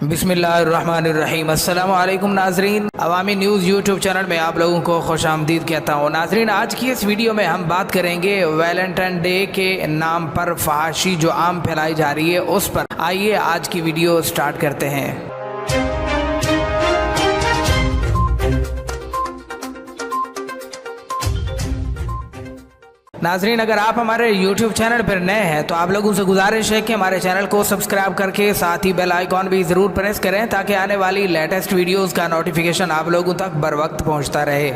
बिस्मिल्लाहिर्रहमानिर्रहीम। अस्सलामु अलैकुम नाजरीन, अवामी न्यूज़ यूट्यूब चैनल में आप लोगों को खुश आमदीद कहता हूँ। नाजरीन, आज की इस वीडियो में हम बात करेंगे वैलेंटाइन डे के नाम पर फहाशी जो आम फैलाई जा रही है उस पर। आइए आज की वीडियो स्टार्ट करते हैं। नाजरीन, अगर आप हमारे YouTube चैनल पर नए हैं तो आप लोगों से गुजारिश है कि हमारे चैनल को सब्सक्राइब करके साथ ही बेल आइकॉन भी ज़रूर प्रेस करें ताकि आने वाली लेटेस्ट वीडियोस का नोटिफिकेशन आप लोगों तक बर वक्त पहुंचता रहे।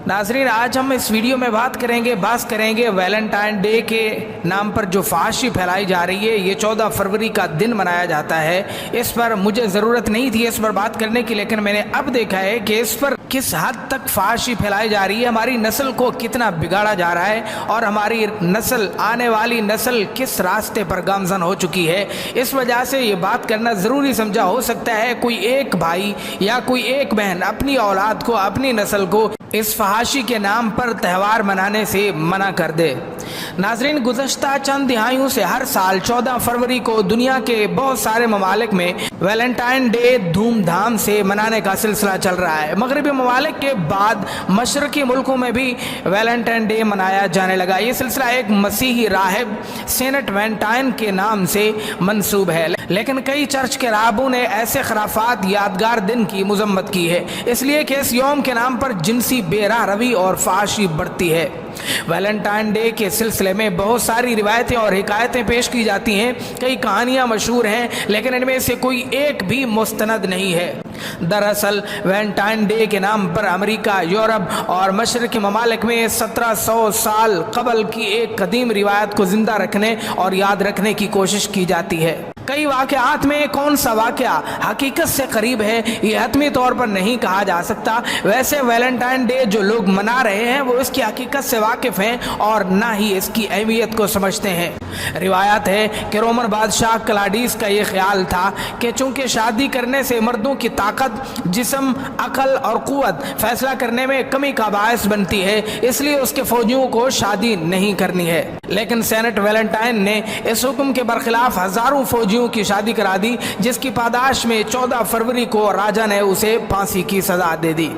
नाजरीन, आज हम इस वीडियो में बात करेंगे वैलेंटाइन डे के नाम पर जो फहाशी फैलाई जा रही है। ये 14 फरवरी का दिन मनाया जाता है। इस पर मुझे ज़रूरत नहीं थी इस पर बात करने की, लेकिन मैंने अब देखा है कि इस पर किस हद तक फहाशी फैलाई जा रही है, हमारी नस्ल को कितना बिगाड़ा जा रहा है और हमारी नस्ल, आने वाली नस्ल किस रास्ते पर गामजन हो चुकी है। इस वजह से ये बात करना ज़रूरी समझा। हो सकता है कोई एक भाई या कोई एक बहन अपनी औलाद को, अपनी नस्ल को इस फहाशी के नाम पर त्यौहार मनाने से मना कर दे। नाजरीन, गुज़श्ता चंद दिहाइयों से हर साल 14 फरवरी को दुनिया के बहुत सारे ममालिक में वैलेंटाइन डे धूमधाम से मनाने का सिलसिला चल रहा है। मगरबी ममालिक के बाद मशरकी मुल्कों में भी वैलेंटाइन डे मनाया जाने लगा। ये सिलसिला एक मसीही राहिब सेंट वैलेंटाइन के नाम से मंसूब है, लेकिन कई चर्च के राहबों ने ऐसे खराफात यादगार दिन की मजम्मत की है, इसलिए कि इस यौम के नाम पर जिनसी बेराह रवी और फहाशी बढ़ती है। वैलेंटाइन डे के सिलसिले में बहुत सारी रिवायतें और हिकायतें पेश की जाती हैं। कई कहानियां मशहूर हैं, लेकिन इनमें से कोई एक भी मुस्तनद नहीं है। दरअसल वैलेंटाइन डे के नाम पर अमेरिका, यूरोप और मशरक़ी ममालिक में 1700 साल कबल की एक कदीम रिवायत को जिंदा रखने और याद रखने की कोशिश की जाती है। कई वाक़यात में कौन सा वाक़या हकीकत से करीब है ये हतमी तौर पर नहीं कहा जा सकता। वैसे वैलेंटाइन डे जो लोग मना रहे हैं वो इसकी हकीकत से वाकिफ़ हैं और ना ही इसकी अहमियत को समझते हैं। रिवायत है कि रोमन बादशाह क्लाडिस का ये ख्याल था कि चूंकि शादी करने से मर्दों की ताकत, जिस्म, अकल और क़ुव्वत फैसला करने में कमी का बायस बनती है, इसलिए उसके फौजियों को शादी नहीं करनी है। लेकिन सेंट वैलेंटाइन ने इस हुक्म के बरखिलाफ हज़ारों फौजियों की शादी करा दी, जिसकी पादाश में 14 फरवरी को राजा ने उसे फांसी की सजा दे दी।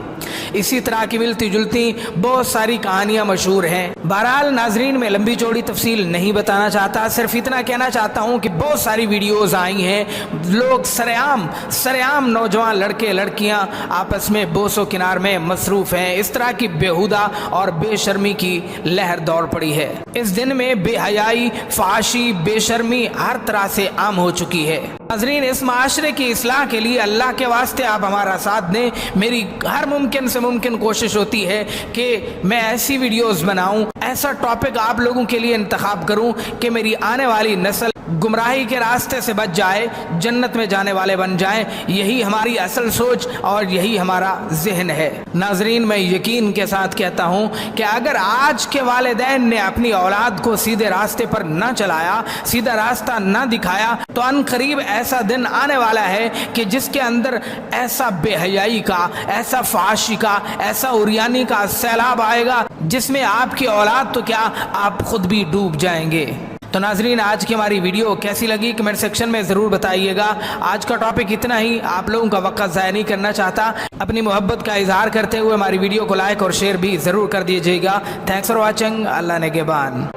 इसी तरह की मिलती जुलती बहुत सारी कहानियां मशहूर हैं। बहरहाल नाजरीन, में लंबी चौड़ी तफसील नहीं बताना चाहता, सिर्फ इतना कहना चाहता हूं कि बहुत सारी वीडियोस आई हैं। लोग सरेआम नौजवान लड़के लड़कियां आपस में बोसो किनार में मसरूफ हैं। इस तरह की बेहुदा और बेशर्मी की लहर दौड़ पड़ी है। इस दिन में बेहयाई, फहाशी, बेशर्मी हर तरह से आम हो चुकी है। नाज़रीन, इस माशरे की इस्लाह के लिए अल्लाह के वास्ते आप हमारा साथ दें। मेरी हर मुमकिन से मुमकिन कोशिश होती है कि मैं ऐसी वीडियोस बनाऊं, ऐसा टॉपिक आप लोगों के लिए इंतखाब करूं कि मेरी आने वाली नस्ल गुमराही के रास्ते से बच जाए, जन्नत में जाने वाले बन जाए। यही हमारी असल सोच और यही हमारा जहन है। नाजरीन, मैं यकीन के साथ कहता हूँ कि अगर आज के वालिदैन ने अपनी औलाद को सीधे रास्ते पर न चलाया, सीधा रास्ता न दिखाया, तो अनकरीब ऐसा दिन आने वाला है कि जिसके अंदर ऐसा बेहयाई का, ऐसा फहाशी का, ऐसा उरियानी का सैलाब आएगा जिसमें आपकी औलाद तो क्या, आप खुद भी डूब जाएंगे। तो नाजरीन, आज की हमारी वीडियो कैसी लगी कमेंट सेक्शन में ज़रूर बताइएगा। आज का टॉपिक इतना ही, आप लोगों का वक्त ज़ाया नहीं करना चाहता। अपनी मोहब्बत का इजहार करते हुए हमारी वीडियो को लाइक और शेयर भी ज़रूर कर दीजिएगा। Thanks for watching. अल्लाह नेगेबान।